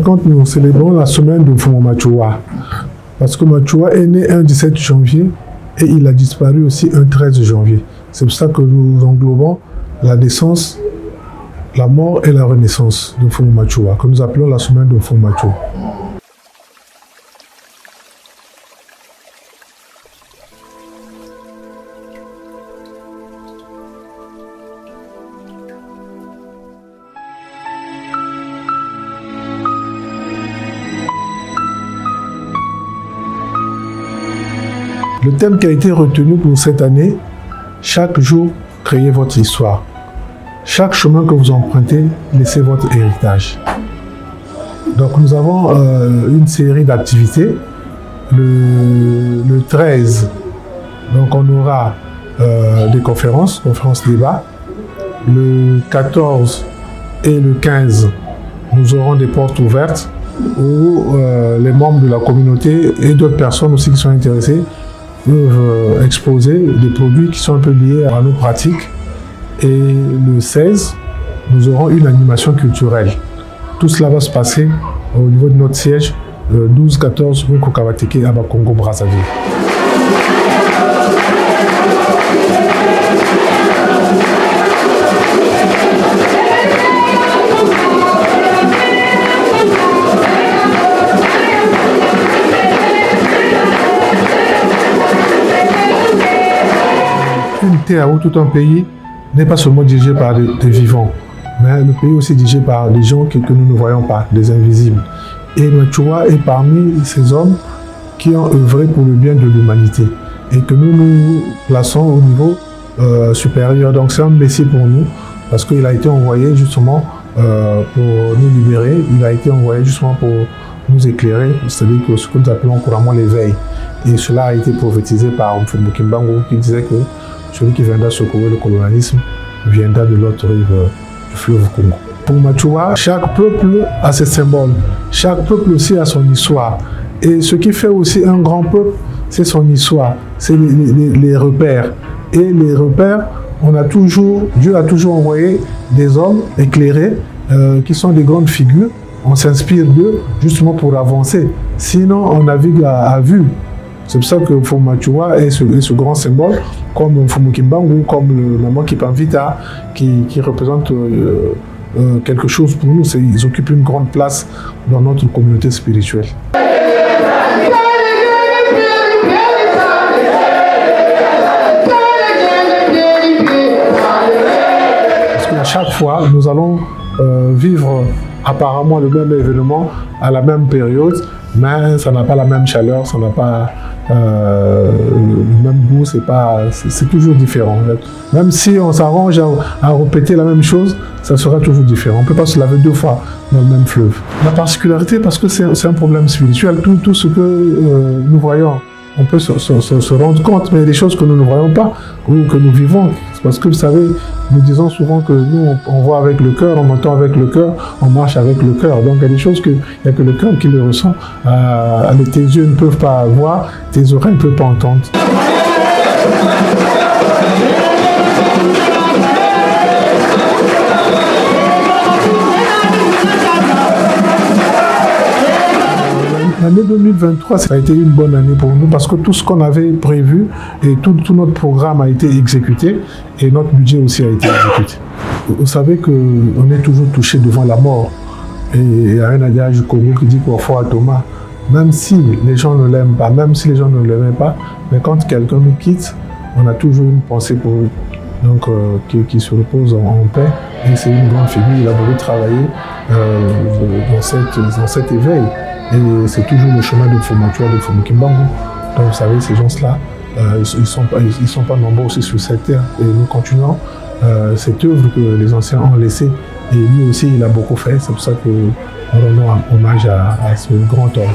Quand nous célébrons la semaine de Mfumu Machua, parce que Machua est né un 17 janvier et il a disparu aussi un 13 janvier. C'est pour ça que nous englobons la naissance, la mort et la renaissance de Mfumu Machua, que nous appelons la semaine de Mfumu Machua. Le thème qui a été retenu pour cette année, chaque jour, créez votre histoire. Chaque chemin que vous empruntez, laissez votre héritage. Donc nous avons une série d'activités. Le 13, donc on aura des conférences débats. Le 14 et le 15, nous aurons des portes ouvertes où les membres de la communauté et d'autres personnes aussi qui sont intéressées peuvent exposer des produits qui sont un peu liés à nos pratiques. Et le 16, nous aurons une animation culturelle. Tout cela va se passer au niveau de notre siège, 12-14 rue Kokabateke à Bakongo, Brazzaville. Où tout un pays n'est pas seulement dirigé par des vivants, mais le pays aussi dirigé par des gens que nous ne voyons pas, des invisibles. Et Machua est parmi ces hommes qui ont œuvré pour le bien de l'humanité et que nous nous plaçons au niveau supérieur. Donc c'est un messie pour nous parce qu'il a été envoyé justement pour nous libérer, il a été envoyé justement pour nous éclairer, c'est-à-dire que ce que nous appelons couramment l'éveil. Et cela a été prophétisé par Mfumu Kimbangu qui disait que celui qui viendra secourir le colonialisme viendra de l'autre rive du fleuve Congo. Pour Machua, chaque peuple a ses symboles, chaque peuple aussi a son histoire. Et ce qui fait aussi un grand peuple, c'est son histoire, c'est les repères. Et les repères, Dieu a toujours envoyé des hommes éclairés qui sont des grandes figures. On s'inspire d'eux justement pour avancer. Sinon, on navigue à vue. C'est pour ça que Mfumu Machua est ce grand symbole, comme Mfumu Kimbangu, comme le Maman Kipamvita, qui représente quelque chose pour nous. Ils occupent une grande place dans notre communauté spirituelle. Parce qu'à chaque fois, nous allons vivre apparemment le même événement à la même période, mais ça n'a pas la même chaleur, ça n'a pas le même goût, c'est toujours différent. Même si on s'arrange à répéter la même chose, ça sera toujours différent. On ne peut pas se laver 2 fois dans le même fleuve. La particularité, parce que c'est un problème spirituel, tout ce que nous voyons, on peut se rendre compte, mais il y a des choses que nous ne voyons pas, ou que nous vivons. Parce que vous savez, nous disons souvent que nous, on voit avec le cœur, on entend avec le cœur, on marche avec le cœur. Donc il y a des choses il n'y a que le cœur qui le ressent. Tes yeux ne peuvent pas voir, tes oreilles ne peuvent pas entendre. L'année 2023, ça a été une bonne année pour nous parce que tout ce qu'on avait prévu et tout notre programme a été exécuté et notre budget aussi a été exécuté. Vous savez qu'on est toujours touché devant la mort. Et il y a un adage du Congo qui dit parfois à Thomas, même si les gens ne l'aiment pas, même si les gens ne l'aimaient pas, mais quand quelqu'un nous quitte, on a toujours une pensée pour eux. Donc qui se repose en paix. Et c'est une grande figure, il a beaucoup travaillé dans cet éveil. Et c'est toujours le chemin de Mfumu Machua, de Mfumu Kimbangu. Donc vous savez, ces gens-là, ils sont pas nombreux aussi sur cette terre. Et nous continuons cette œuvre que les anciens ont laissée. Et lui aussi, il a beaucoup fait. C'est pour ça que nous rendons hommage à ce grand homme.